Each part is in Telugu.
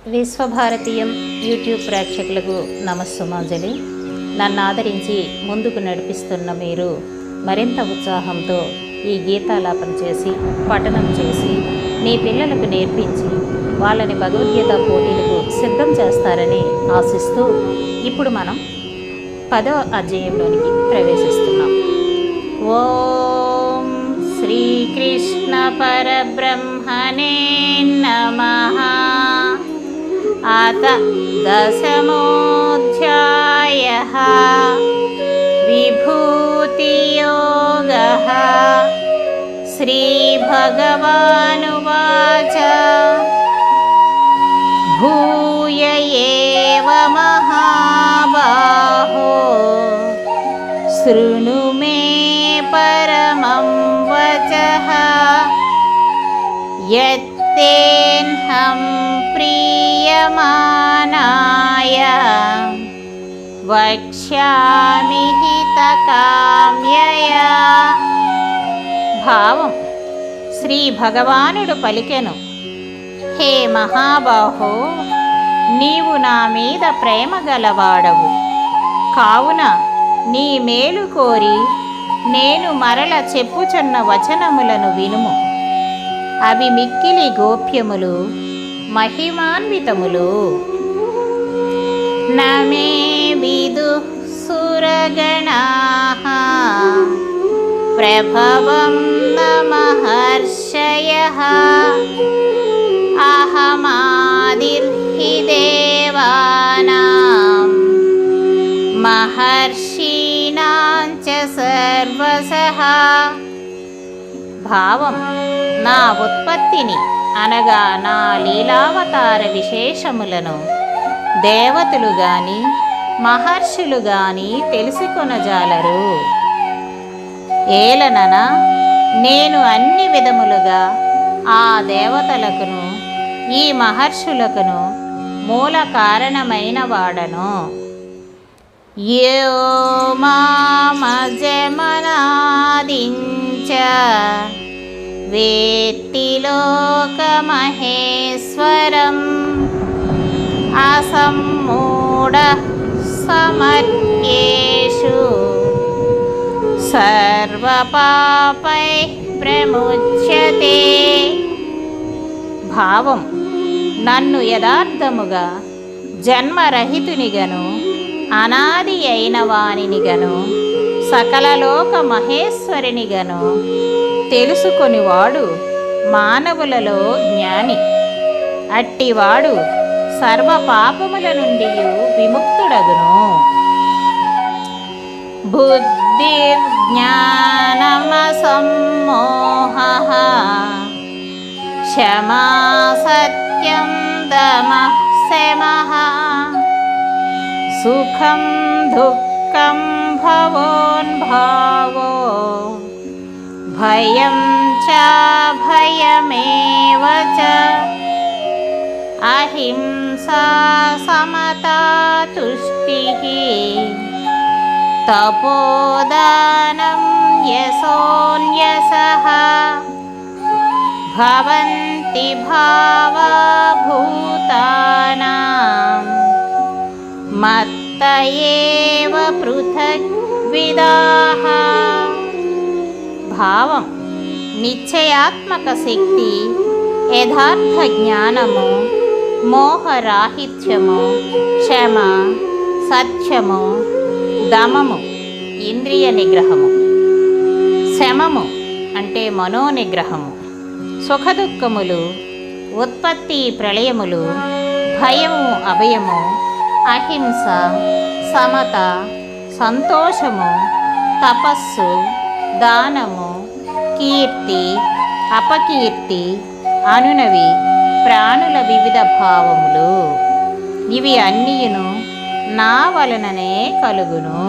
విశ్వభారతీయం యూట్యూబ్ ప్రేక్షకులకు నమస్సుమాంజలి. నన్ను ఆదరించి ముందుకు నడిపిస్తున్న మీరు మరింత ఉత్సాహంతో ఈ గీతాలాపన చేసి పఠనం చేసి మీ పిల్లలకు నేర్పించి వాళ్ళని భగవద్గీత పోటీలకు సిద్ధం చేస్తారని ఆశిస్తూ ఇప్పుడు మనం 10వ అధ్యాయంలోనికి ప్రవేశిస్తున్నాం. ఓం శ్రీకృష్ణ పరబ్రహ్మణే నమః. అత దశమోऽధ్యాయః విభూతియోగః. శ్రీభగవానువాచ భూయ ఏవ మహాబాహో శృణు మే పరమం వచః. యత్తేన్హం ప్రీయమానాయ వక్ష్యామి హితకామ్యయా. భావం: శ్రీ భగవానుడు పలికెను, హే మహాబాహో, నీవు నా మీద ప్రేమ గలవాడవు కావున నీ మేలు కోరి నేను మరల చెప్పుచున్న వచనములను వినుము. అవి మిక్కిలి గోప్యములు, మహిమాన్వితములు. నమే విదుః సురగణాః ప్రభవం న మహర్షయః. అహమాదిర్హి దేవానాం మహర్షీణాం చ సర్వసః. భావం: నా ఉత్పత్తిని అనగా నా లీలావతార విశేషములను దేవతలు గాని మహర్షులు గాని తెలుసుకొనజాలరు. ఏలనన నేను అన్ని విధములుగా ఆ దేవతలకును ఈ మహర్షులకును మూల కారణమైన వాడను. యో మామజమనాదించ వేత్తి లోకమహేశ్వరం. అసమ్మూఢః సమర్యేషు సర్వపాపైః ప్రముచ్యతే. భావం: నన్ను యథార్థముగా జన్మరహితునిగను అనాది అయిన వానినిగను సకల లోక మహేశ్వరునిగను తెలుసుకొనివాడు మానవులలో జ్ఞాని. అట్టివాడు సర్వ పాపముల నుండి విముక్తుడగును. బుద్ధిర్జ్ఞానమసమ్మోహః క్షమా సత్యం దమః శమః. సుఖం దుఃఖం భవోన్భావో భయం చ భయమేవ చ. అహింసా సమతా తుష్టిః తపోదానం యశోన్యసః. భవంతి భావా భూతానాం మత్త ఏవ పృథక్ విదాః. భావం: నిశ్చయాత్మక శక్తి, యథార్థ జ్ఞానము, మోహరాహిత్యము, క్షమ, సత్యము, దమము ఇంద్రియ నిగ్రహము, శమము అంటే మనోనిగ్రహము, సుఖదుఖములు, ఉత్పత్తి ప్రళయములు, భయము అభయము, అహింస, సమత, సంతోషము, తపస్సు, దానము, కీర్తి, అపకీర్తి అనునవి ప్రాణుల వివిధ భావములు. ఇవి అన్నీయును నా వలననే కలుగును.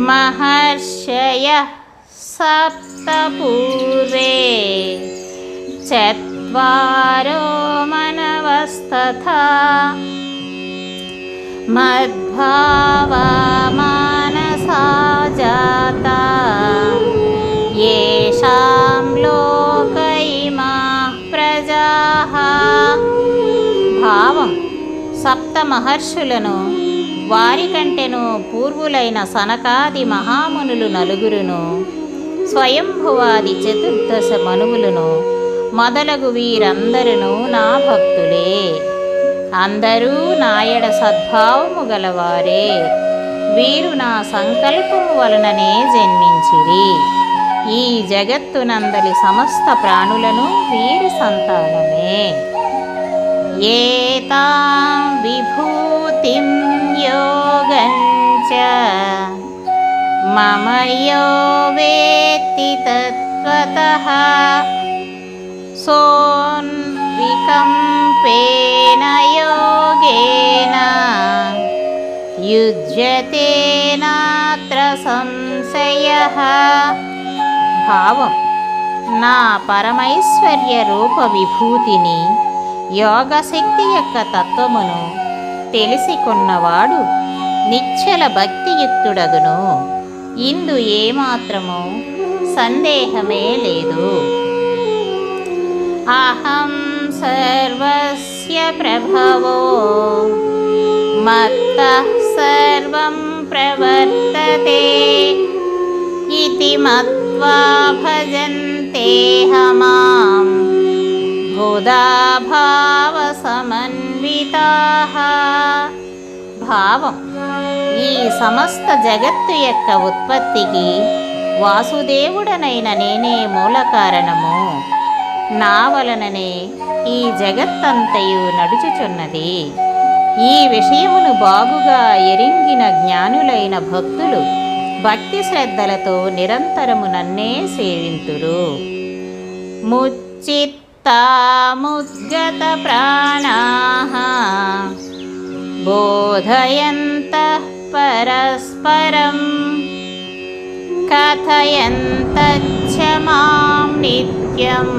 మహర్షయః సప్త పూర్వే చత్వారో మనవస్తథా. మద్భావా మానసా జాతా येषां लोक इमाः प्रजाः సప్త మహర్షులను, వారికంటెను పూర్వులైన సనకాది మహామునులు నలుగురును, స్వయంభువాది చతుర్దశ మనువులను మొదలగు వీరందరూ నా భక్తులే. అందరూ నాయడ సద్భావము గలవారే. వీరు నా సంకల్పము వలననే జన్మించిరి. ఈ జగత్తునందలి సమస్త ప్రాణులను వీరి సంతానమే. ఏతాం విభూతిం యోగంచ మమ యో వేత్తి తత్వతః సోన్వికంపేన యోగేన యుజ్యతే నాత్ర సంశయః. భావం: నా పరమైశ్వర్య రూప విభూతిని, యోగశక్తి యొక్క తత్వమును తెలిసికొన్నవాడు నిశ్చల భక్తియుక్తుడగును. ఇందు ఏమాత్రము సందేహమే లేదు. అహం సర్వస్య ప్రభవో మత్తః సర్వం ప్రవర్తతే ఇతి మత్వా భజంతేహ మాం బుధా భావ సమన్వితాః. భావం: ఈ సమస్త జగత్తు యొక్క ఉత్పత్తికి వాసుదేవుడనైన నేనే మూల కారణము. నా వలననే ఈ జగత్తంతయు నడుచుచున్నది. ఈ విషయమును బాగుగా ఎరింగిన జ్ఞానులైన భక్తులు భక్తి శ్రద్ధలతో నిరంతరము నన్నే సేవింతురు. ముచ్చిత్తాముద్గత ప్రాణాః బోధయంతః పరస్పరం కథయంతచ్చ మాం నిత్యం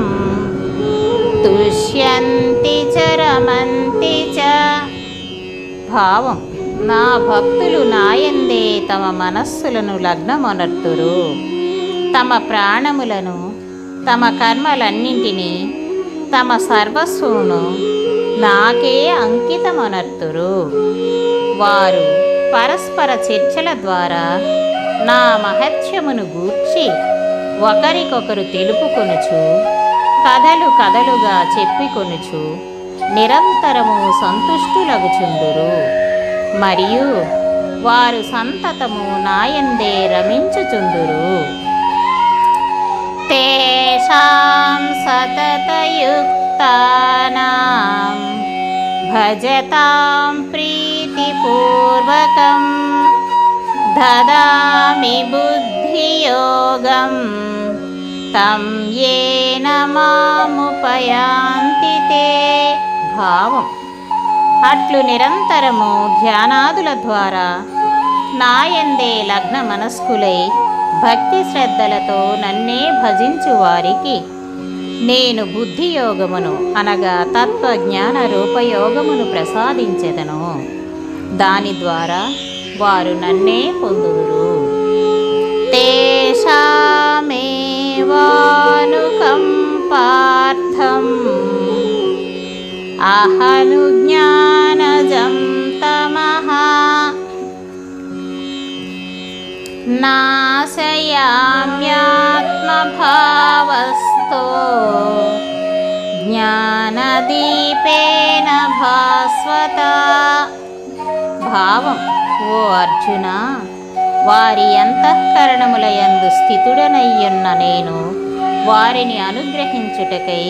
తుష్యంతి చ రమంతి చ. భావం: నా భక్తులు నాయందే తమ మనస్సులను లగ్నమొనర్తురు. తమ ప్రాణములను, తమ కర్మలన్నింటినీ, తమ సర్వస్వమును నాకే అంకితమొనర్తురు. వారు పరస్పర చర్చల ద్వారా నా మహత్యమును గూర్చి ఒకరికొకరు తెలుపుకొనుచు, కథలు కథలుగా చెప్పికొనుచు నిరంతరము సంతుష్టులగుచుందురు. మరియు వారు సంతతము నాయందే రమించుచుందురు. తేషాం సతతయుక్తానాం భజతాం ప్రీతిపూర్వకం దదామి బుద్ధియోగం తం యేన మాముపయాంతి తే. భావం: అట్లు నిరంతరము ధ్యానాదుల ద్వారా నాయందే లగ్న మనస్కులై భక్తి శ్రద్ధలతో నన్నే భజించు వారికి నేను బుద్ధియోగమును అనగా తత్వజ్ఞాన రూపయోగమును ప్రసాదించెదను. దాని ద్వారా వారు నన్నే పొందుదురు. తేషామేవానుకంపార్థం అహనుజ్ఞానజం తమః నాశయామ్యాత్మభావస్థో జ్ఞానదీపేన భాస్వత. భావం: ఓ అర్జున, వారి అంతఃకరణములయందు స్థితుడనయ్యున్న నేను వారిని అనుగ్రహించుటకై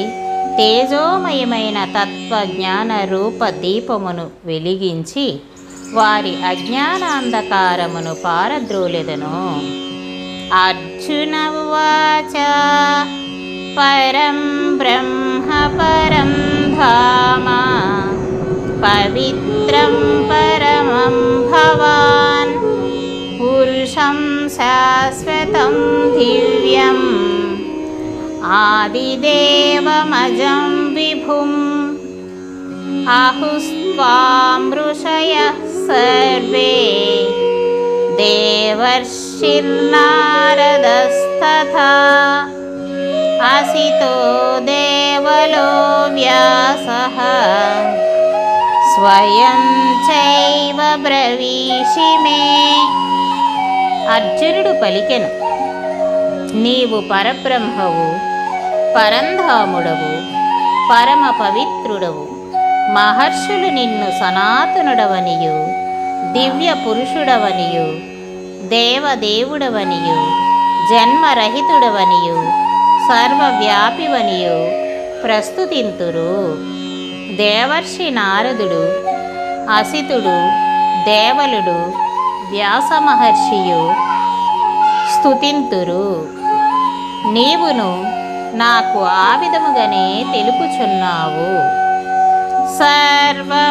తేజోమయమైన తత్వజ్ఞాన రూప దీపమును వెలిగించి వారి అజ్ఞానాంధకారమును పారద్రోలెదను. అర్జున ఉవాచ: పరం బ్రహ్మ పరం ధామ పవిత్రం పరమం భవాన్ పురుషం శాశ్వతం దివ్యం ఆదిదేవమజం విభుం ఆహుస్త్వాం ఋషయః సర్వే దేవర్షిర్నారదస్తథా అసితో దేవలో వ్యాసః స్వయం చైవ బ్రవీషి మే. అర్జునుడు పలికెను, నీవు పరబ్రహ్మవు, పరంధాముడవు, పరమ పవిత్రుడవు. మహర్షులు నిన్ను సనాతనుడవనియు, దివ్య పురుషుడవనియు, దేవదేవుడవనియు, జన్మరహితుడవనియు, సర్వవ్యాపివనియు ప్రస్తుతింతురు. దేవర్షి నారదుడు, అసితుడు, దేవలుడు, వ్యాస మహర్షియు స్తుతింతురు. నీవును నాకు ఆ విధముగానే తెలుపుచున్నావు. సర్వమేతదృతం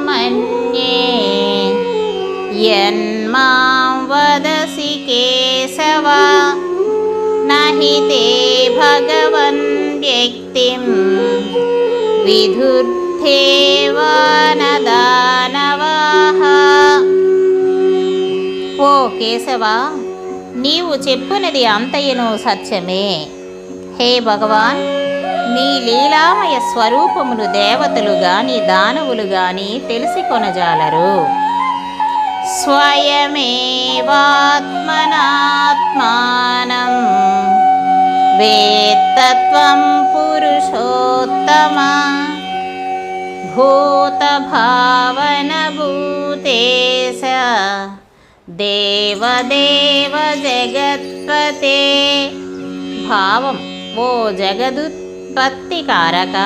మన్యే యన్మాం వదసి కేశవ, నహి తే భగవన్ వ్యక్తిం విదుర్ధేవ దానవాః. ఓ కేశవ, నీవు చెప్పునది అంతయును సత్యమే. హే భగవాన్, నీ లీలామయ స్వరూపమును దేవతలు గాని దానవులు గాని తెలిసి కొనజాలరు. స్వయమేవాత్మనాత్మానం వేత్తత్వం పురుషోత్తమ, భూతభావన భూతేశ దేవదేవ జగత్పతే. భావం, ఓ జగదుత్పత్తికారక,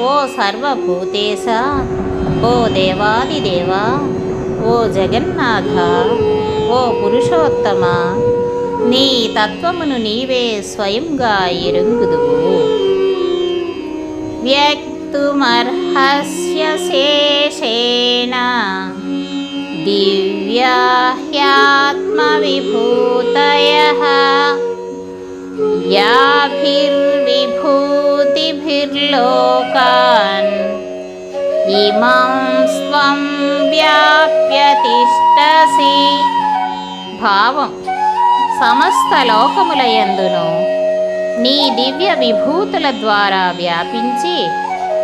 ఓ సర్వభూతేశ, ఓ దేవాదిదేవ, ఓ జగన్నాథ, ఓ పురుషోత్తమ, నీ తత్వమును నీవే స్వయంగా ఎరుంగుదువు. వ్యక్తుమర్హస్య శేషేణ దివ్యా హ్యాత్మవిభూతయః, యాభిర్విభూతిభిర్లోకాన్ ఇమం స్వం వ్యాప్య తిష్టసి. భావం, సమస్త లోకములయందును నీ దివ్య విభూతుల ద్వారా వ్యాపించి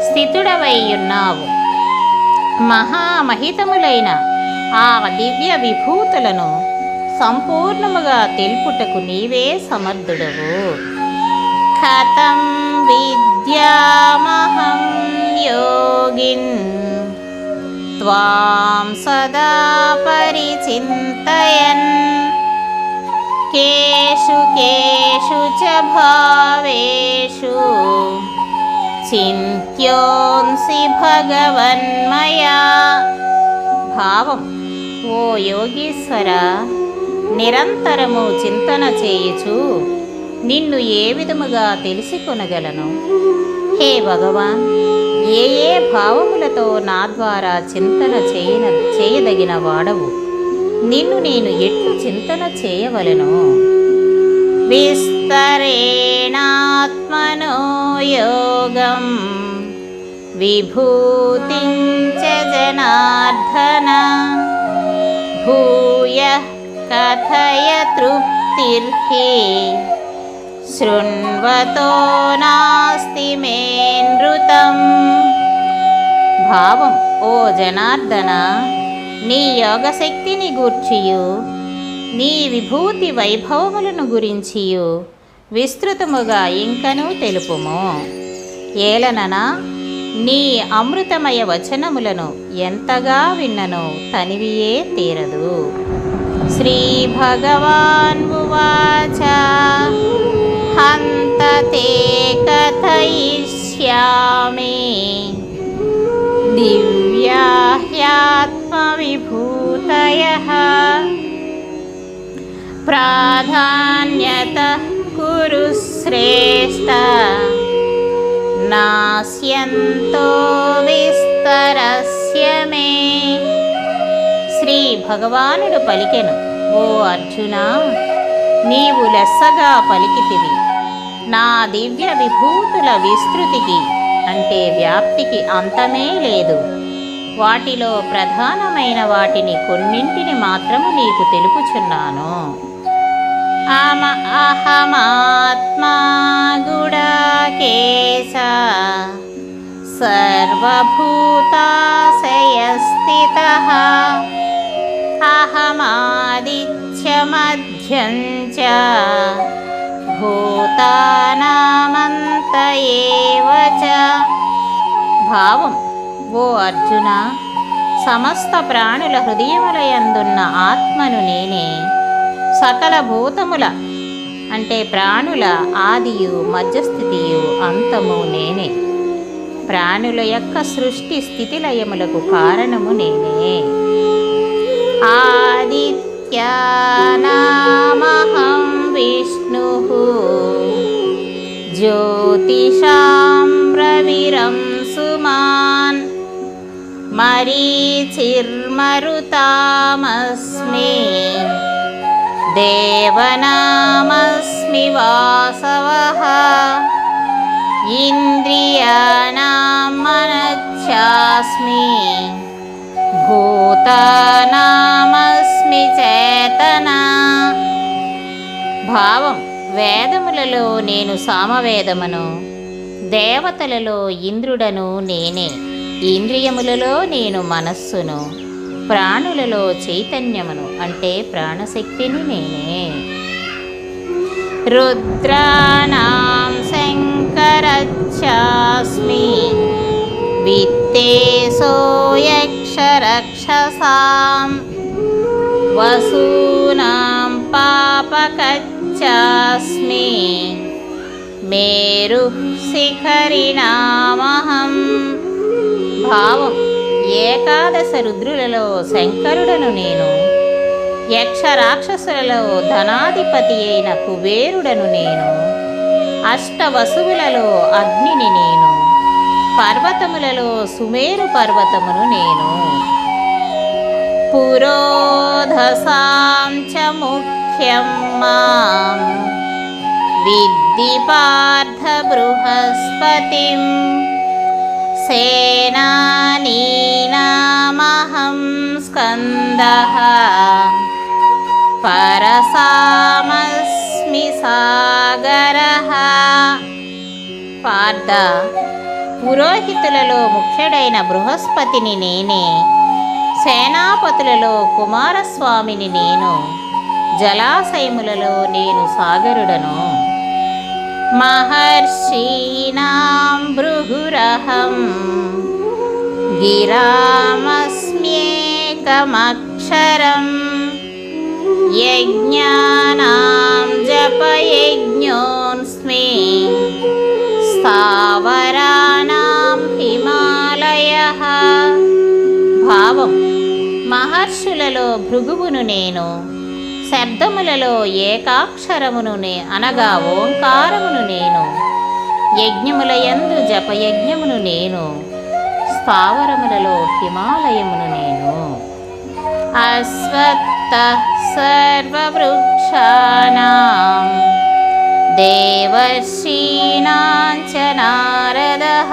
స్థితుడవై ఉన్నావు. మహామహితములైన ఆ దివ్య విభూతులను సంపూర్ణముగా తెలుపుటకు నీవే సమర్థుడవు. కథం విద్యామహం యోగిన్ త్వాం సదా పరిచింతయన్, కేషు కేషు చ భావేషు చింత్యోంసి భగవన్మయా. భావం, ఓ యోగీశ్వర, నిరంతరము చింతన చేయుచు నిన్ను ఏ విధముగా తెలిసి కొనగలను? హే భగవాన్, ఏ ఏ భావములతో నా ద్వారా చింతన చేయదగిన వాడవు? నిన్ను నేను ఎట్లు చింతన చేయవలెను? విస్తరేణాత్మనో యోగం విభూతిం చ జనార్దన, భూయః కథయ తృప్తిర్హి శృణ్వతో నాస్తి మే నృతం. భావం, ఓ జనార్దన, నీ యోగశక్తిని గూర్చియు నీ విభూతి వైభవములను గురించియు విస్తృతముగా ఇంకనూ తెలుపుము. ఏలననా నీ అమృతమయ వచనములను ఎంతగా విన్నను తనివియే తీరదు. శ్రీ భగవాన్ ఉవాచ, హంత తే కథయిష్యామి దివ్యా హ్యాత్మవిభూతయః, ప్రాధాన్యతః కురు శ్రేష్ఠ నాస్యంతో విస్తరస్య మే. శ్రీ భగవానుడు పలికెను, ఓ అర్జున, నీవు లెస్సగా పలికితివి. నా దివ్య విభూతుల విస్తృతికి అంటే వ్యాప్తికి అంతమే లేదు. వాటిలో ప్రధానమైన వాటిని కొన్నింటిని మాత్రము నీకు తెలుపుచున్నాను. అహమాత్మా గుడాకేశ సర్వభూతాశయస్థితః అహమాదిత్యమధ్యం చ భూతానామంత ఏవ చ. భావం: ఓ అర్జున, సమస్త ప్రాణుల హృదయములయందున్న ఆత్మను నేనే. సకల భూతముల అంటే ప్రాణుల ఆదియు మధ్యస్థితియు అంతము నేనే. ప్రాణుల యొక్క సృష్టి స్థితిలయములకు కారణము నేనే. ఆదిత్యానామహం విష్ణుః జ్యోతిషాం రవిరంసుమాన్ మరీచిర్మరుతామస్మి దేవనామస్మి వాసవః ఇంద్రియాణాం మనశ్చాస్మి భూతానామస్మి చేతనా. భావం: వేదములలో నేను సామవేదమును, దేవతలలో ఇంద్రుడను నేనే. ఇంద్రియములలో నేను మనస్సును, ప్రాణులలో చైతన్యమును అంటే ప్రాణశక్తిని నేనే. రుద్రాణాం శంకరచ్చాస్మి విత్తేశో యక్షరక్షసాం వసూనాం పాపకచ్చాస్మి మేరుః శిఖరిణామహం. భావం: ఏకాదశ రుద్రులలో శంకరుడను నేను, యక్షరాక్షసులలో ధనాధిపతి అయిన కుబేరుడను నేను, అష్టవసువులలో అగ్నిని నేను, పర్వతములలో సుమేరు పర్వతమును నేను. పురోధసాం చ ముఖ్యం మాం విద్ధి పార్థ బృహస్పతిం సేనానీనామహం స్కందః పరసామస్మి సాగరః. పార్థ, పురోహితులలో ముఖ్యుడైన బృహస్పతిని నేనే. సేనాపతులలో కుమారస్వామిని నేను. జలాశయములలో నేను సాగరుడను. మహర్షీణాం భృగురహం గిరామస్మ్యేకమక్షరం యజ్ఞానాం జపయజ్ఞోస్మి స్థావరాణాం హిమాలయః. భావం: మహర్షులలో భృగువును నేను, శబ్దములలో ఏకాక్షరమును అనగా ఓంకారమును నేను, యజ్ఞములయందు జపయజ్ఞమును నేను, స్థావరములలో హిమాలయమును నేను. అశ్వత్థః సర్వవృక్షాణాం దేవర్షీణాం చ నారదః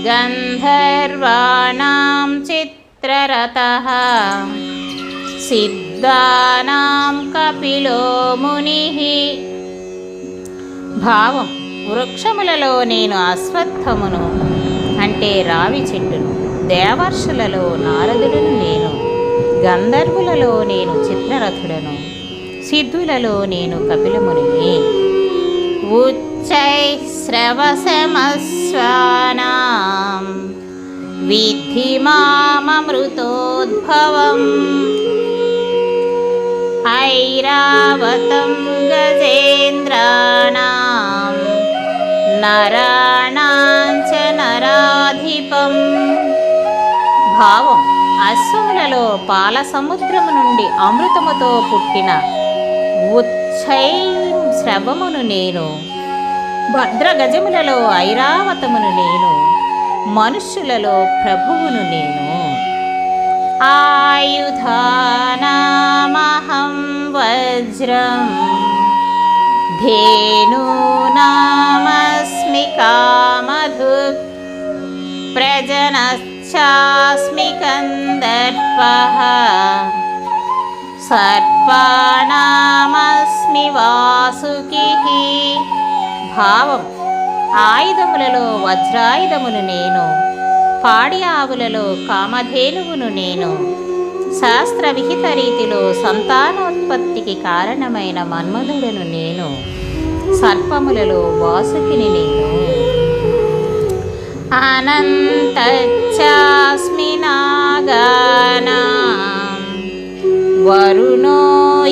గంధర్వాణాం చిత్రరథః సిద్ధానాం కపిలో మునిః. భావం: వృక్షములలో నేను అశ్వత్థమును అంటే రావి చెట్టును, దేవర్షులలో నారదుడును నేను, గంధర్వులలో నేను చిత్రరథుడను, సిద్ధులలో నేను కపిలమునిని. ఉచ్చైః శ్రవసమశ్వానాం విద్ధి మామమృతోద్భవం ఐరావతం గజేంద్రాణాం నరాణాం చ నరాధిపం. భావం: అశ్వములలో పాల సముద్రము నుండి అమృతముతో పుట్టిన ఉచ్చై శ్రవమును నేను, భద్రగజములలో ఐరావతమును నేను, మనుష్యులలో ప్రభువును నేను. ఆయుధానామహం వజ్రం ధేనూనామస్మి కామధుక్ ప్రజనశ్చాస్మి కందర్పః సర్పాణామస్మి వాసుకిః. భావం: ఆయుధములలో వజ్రాయుధమును నేను, పాడి ఆవులలో కామధేనువును నేను, శాస్త్ర విహిత రీతిలో సంతానోత్పత్తికి కారణమైన మన్మధుడను నేను, సర్పములలో వాసుకిని నేను. అనంతచ్చాస్మి నాగానాం వరుణో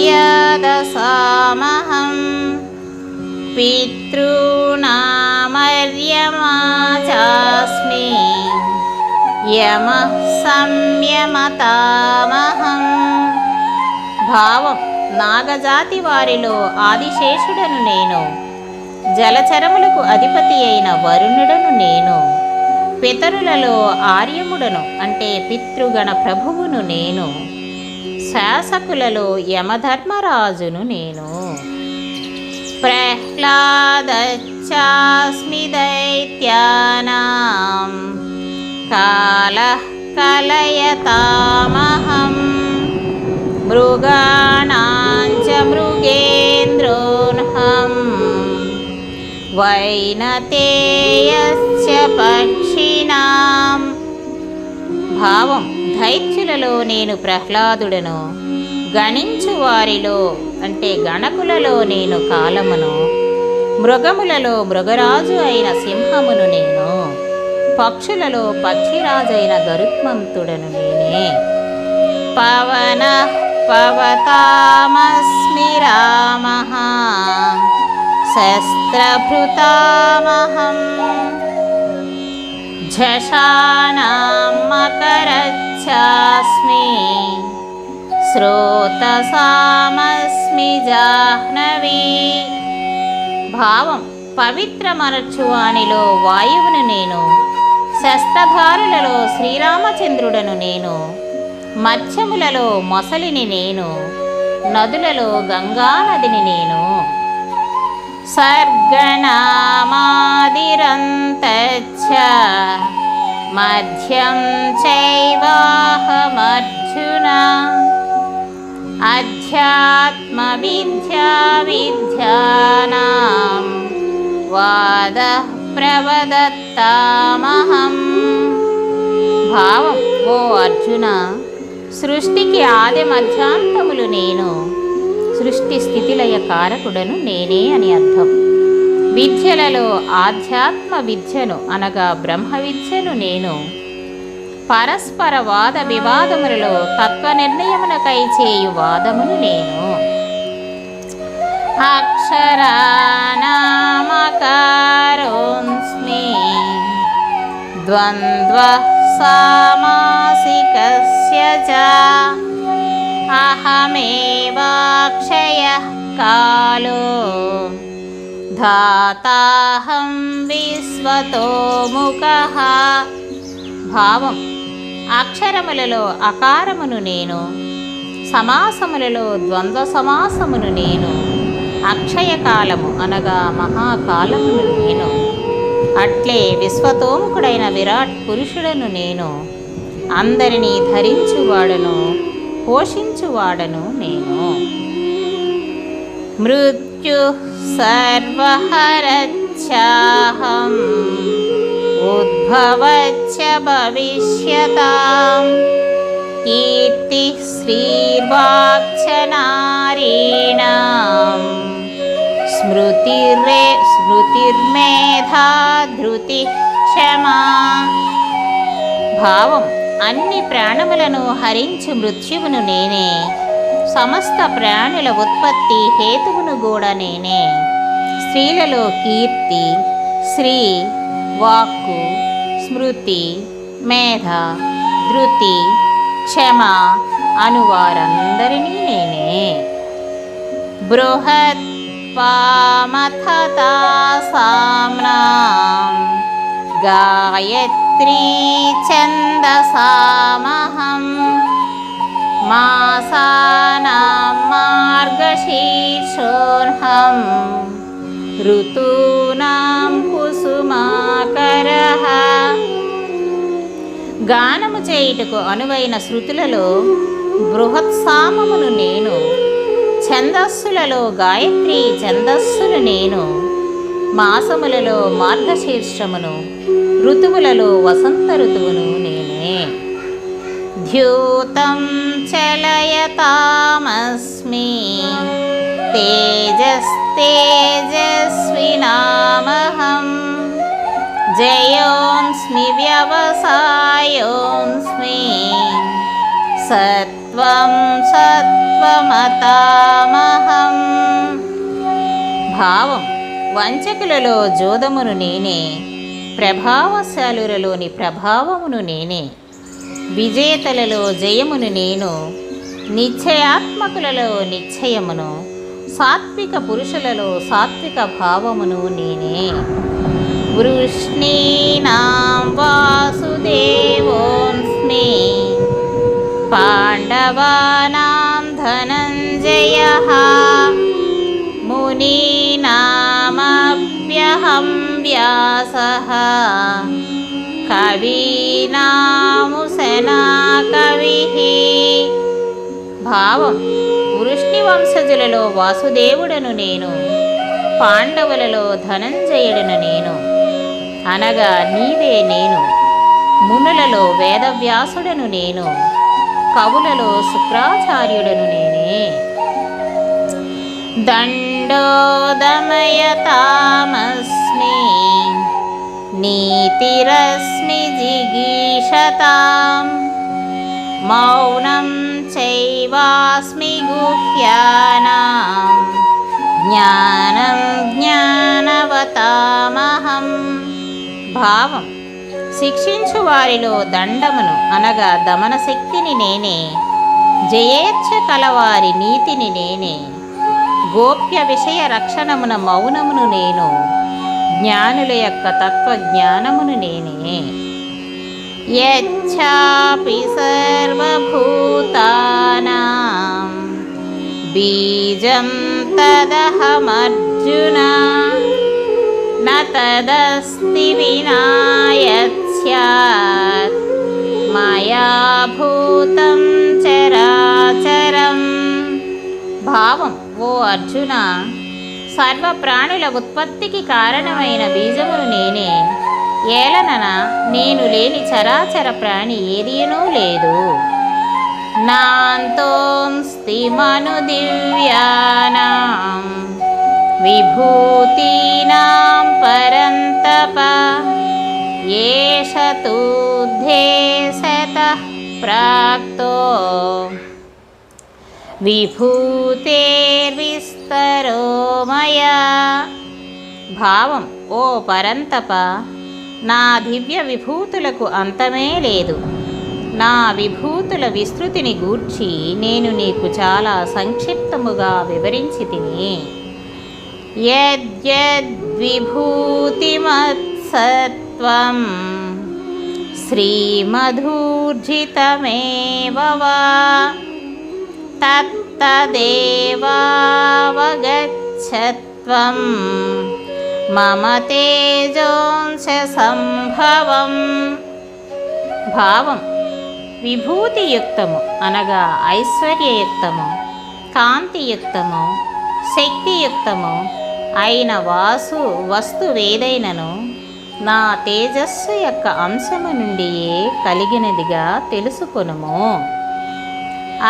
యదసామహం పితॄణామర్యమా చాస్మి యమః సంయమతామహం. భావం: నాగజాతి వారిలో ఆదిశేషుడను నేను, జలచరములకు అధిపతి అయిన వరుణుడను నేను, పితరులలో ఆర్యముడను అంటే పితృగణ ప్రభువును నేను, శాసకులలో యమధర్మరాజును నేను. ప్రహ్లాదచ్చాస్మి దైత్యానాం కాలః కలయతామహం మృగాణాం చ మృగేంద్రోన్హం వైనతేయశ్చ పక్షిణాం. భావం: దైత్యులలో నేను ప్రహ్లాదుడను, గణించు వారిలో అంటే గణకులలో నేను కాలమును, మృగములలో మృగరాజు అయిన సింహమును నేను, పక్షులలో పక్షిరాజైన గరుత్మంతుడను నేనే. పవన పవతామస్మి రామః శస్త్రభృతామహం ఝషానాం మకరచ్చాస్మి శ్రోతసామస్మి జాహ్నవీ. భావం: పవిత్రమనర్చువానిలో వాయువును నేను, శస్త్రధారులలో శ్రీరామచంద్రుడను నేను, మత్స్యములలో మొసలిని నేను, నదులలో గంగానదిని నేను. సర్గనామాదిరంతచ్చ మధ్యం చైవాహమర్జున అధ్యాత్మ విద్యా విద్యానాం వాదః ప్రవదత్తామహం. భావం: ఓ అర్జున, సృష్టికి ఆది మధ్యాంతములు నేను, సృష్టి స్థితిలయ కారకుడను నేనే అని అర్థం. విద్యలలో ఆధ్యాత్మ విద్యను అనగా బ్రహ్మ విద్యను నేను, పరస్పర వాద వివాదములలో తత్వ నిర్ణయమునకై చేయు వాదమును నేను. అక్షరానామకారోస్మి ద్వంద్వ సామాసికస్య చ అహమేవాక్షయః కాలో ధాతాహం విశ్వతోముఖః. భావం: అక్షరములలో అకారమును నేను, సమాసములలో ద్వంద్వ సమాసమును నేను, అక్షయకాలము అనగా మహాకాలమును నేను, అట్లే విశ్వతోముఖుడైన విరాట్ పురుషుడను నేను, అందరినీ ధరించువాడను పోషించువాడను నేను. మృత్యు సర్వహరచ్చాహం ఉద్భవచ్చ భవిష్యతాం కీర్తి శ్రీర్వాక్చ నారీణాం స్మృతిర్మేధా ధృతి క్షమా. భావం: అన్ని ప్రాణములను హరించు మృత్యువును నేనే, సమస్త ప్రాణుల ఉత్పత్తి హేతువును కూడా నేనే. స్త్రీలలో కీర్తి, శ్రీ, వాక్కు, స్మృతి, మేధ, ధృతి, క్షమ అనువారందరినీ నేనే. బృహత్ పామథతాసామ్నాం గాయత్రీ ఛందసామహం మాసానాం మార్గశీర్షోర్హం ఋతూనాం కుసుమాకరః. గానము చేయుటకు అనువైన శృతులలో బృహత్సామమును నేను, ఛందస్సులలో గాయత్రి ఛందస్సును నేను, మాసములలో మార్గశీర్షమును, ఋతువులలో వసంత ఋతువును నేనే. ద్యూతం చలయతామస్మి తేజస్తేజస్వినామహం జయోన్స్మి వ్యవసాయోన్స్మి సత్వం సత్వమతామహం. భావం: వంచకులలో జోదమును నేనే, ప్రభావశాలురలోని ప్రభావమును నేనే, విజేతలలో జయమును నేను, నిశ్చయాత్మకులలో నిశ్చయమును, సాత్విక పురుషులలో సాత్విక భావమును నేనే. వృష్ణీనాం వాసుదేవోస్మి పాండవానాం ధనంజయః మునీనామప్యహం వ్యాసః కవీనాముసనా కవిః. భావం: వృష్ణి వంశజులలో వాసుదేవుడను నేను, పాండవులలో ధనంజయుడను నేను, అనగా నీవే నేను. మునులలో వేదవ్యాసుడను నేను, కవులలో శుక్రాచార్యుడను నేనే. దండోదమయతామస్మి నీతిరస్మి జిగీషతాం మౌనం చైవాస్మి గుహ్యానాం జ్ఞానం జ్ఞానవతామహం. భావం: శిక్షించు వారిలో దండమును అనగా దమన శక్తిని నేనే, జయేచ్ఛ కలవారి నీతిని నేనే, గోప్య విషయ రక్షణమున మౌనమును నేను, జ్ఞానుల యొక్క తత్వజ్ఞానమును నేనే. యచ్చాపి సర్వభూతానాం బీజం తదహమర్జున న తదస్తి వినా యత్స్యాత్ మయా భూతం చరాచరం. భావం: ఓ అర్జున, సర్వ ప్రాణుల ఉత్పత్తికి కారణమైన బీజమును నేనే. ఏలనన నేను లేని చరాచర ప్రాణి ఏదీనూ లేదు. నాంతోస్తి మను దివ్యానాం విభూతీనాం పరంతప ఏష తూద్ధేశతః ప్రాక్తో విభూతేర్విస్తరో మయా. భావం: ఓ పరంతప, నా దివ్య విభూతులకు అంతమే లేదు. నా విభూతుల విస్తృతిని గూర్చి నేను నీకు చాలా సంక్షిప్తముగా వివరించి తిని. యద్యద్విభూతిమత్సత్వం శ్రీమధూర్జితమేవ వా తత్తదేవావగచ్చత్వం మమ తేజోంశ సంభవం. భావం: విభూతియుక్తము అనగా ఐశ్వర్యయుక్తము, కాంతియుక్తము, శక్తియుక్తము అయిన వస్తువేదైనను నా తేజస్సు యొక్క అంశము నుండియే కలిగినదిగా తెలుసుకొనుము.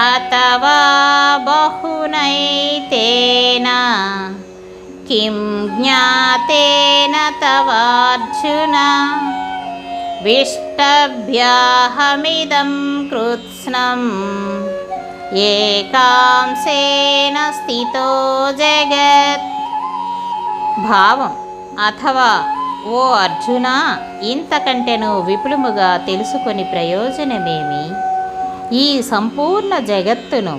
అతవా బహునైతేన కిం జ్ఞాతేన తవార్జున విష్టభ్యాహమిదం కృత్స్నం ఏకాంశేన స్థితో జగత్. భావం: అథవా ఓ అర్జున, ఇంతకంటెను విపులముగా తెలుసుకొని ప్రయోజనమేమి? ఈ సంపూర్ణ జగత్తును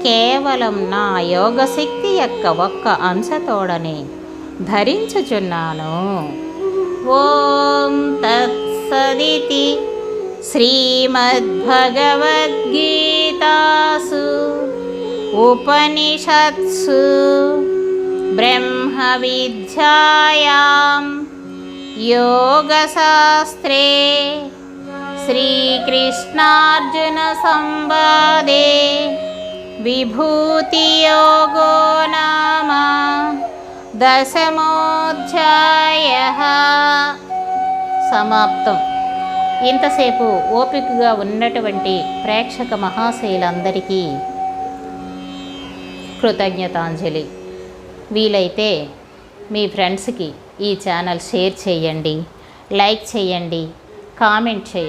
కేవలం నా యోగశక్తి యొక్క ఒక్క అంశతోడనే ధరించుచున్నాను. ఓం తత్సదితి. శ్రీమద్భగవద్గీతాసు ఉపనిషత్సు బ్రహ్మ విద్యాయాం యోగశాస్త్రే శ్రీకృష్ణార్జున సంవాదే విభూతియోగో నామ దశమోధ్యాయః సమాప్తం. ఇంతసేపు ఓపికగా ఉన్నటువంటి ప్రేక్షక మహాశయులందరికీ కృతజ్ఞతాంజలి. వీలైతే మీ ఫ్రెండ్స్కి ఈ ఛానల్ షేర్ చేయండి, లైక్ చేయండి, కామెంట్ చేయండి.